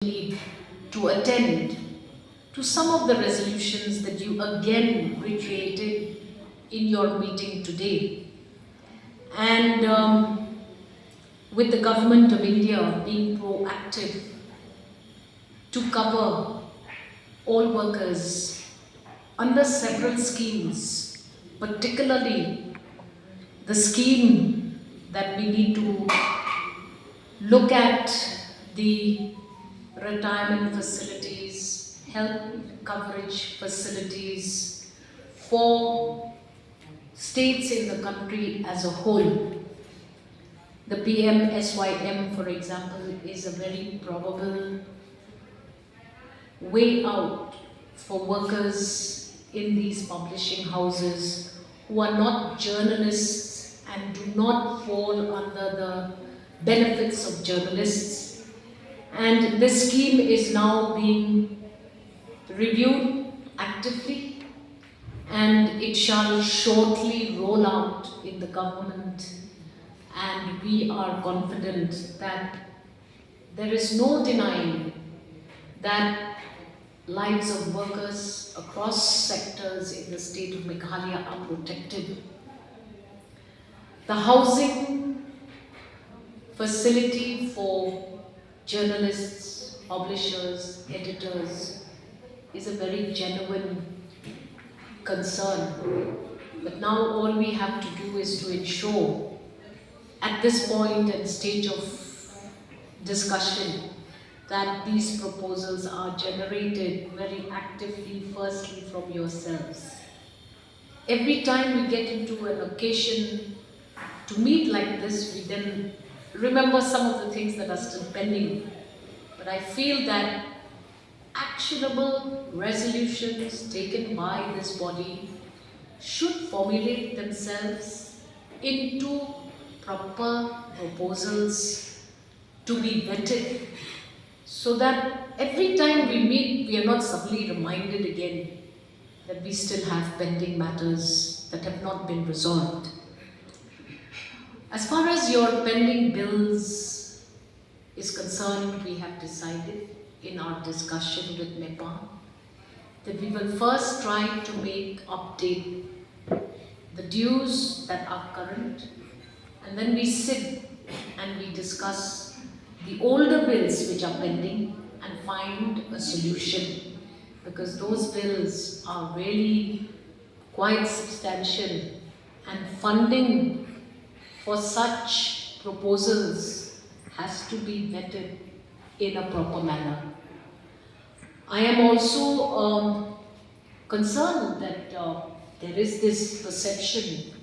need to attend to some of the resolutions that you again recreated in your meeting today. And with the government of India being proactive to cover all workers under several schemes, particularly the scheme that we need to look at the retirement facilities, health coverage facilities for states in the country as a whole. The PMSYM, for example, is a very probable way out for workers in these publishing houses who are not journalists and do not fall under the benefits of journalists. And this scheme is now being reviewed actively, and it shall shortly roll out in the government, and we are confident that there is no denying that lives of workers across sectors in the state of Meghalaya are protected. The housing facility for journalists, publishers, editors is a very genuine concern. But now all we have to do is to ensure at this point and stage of discussion that these proposals are generated very actively, firstly from yourselves. Every time we get into an occasion to meet like this, we then remember some of the things that are still pending. But I feel that actionable resolutions taken by this body should formulate themselves into proper proposals to be vetted, so that every time we meet, we are not suddenly reminded again that we still have pending matters that have not been resolved. As far as your pending bills is concerned, we have decided in our discussion with NEPA that we will first try to update the dues that are current, and then we sit and we discuss the older bills which are pending and find a solution, because those bills are really quite substantial, and funding for such proposals has to be vetted in a proper manner. I am also concerned that there is this perception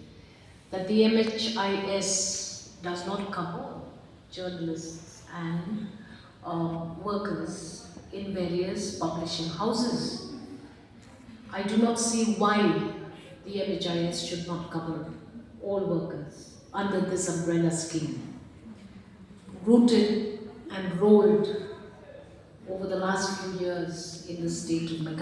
that the MHIS does not cover journalists and workers in various publishing houses. I do not see why the MHIS should not cover all workers under this umbrella scheme, rooted and rolled over the last few years in the state of Meghalaya.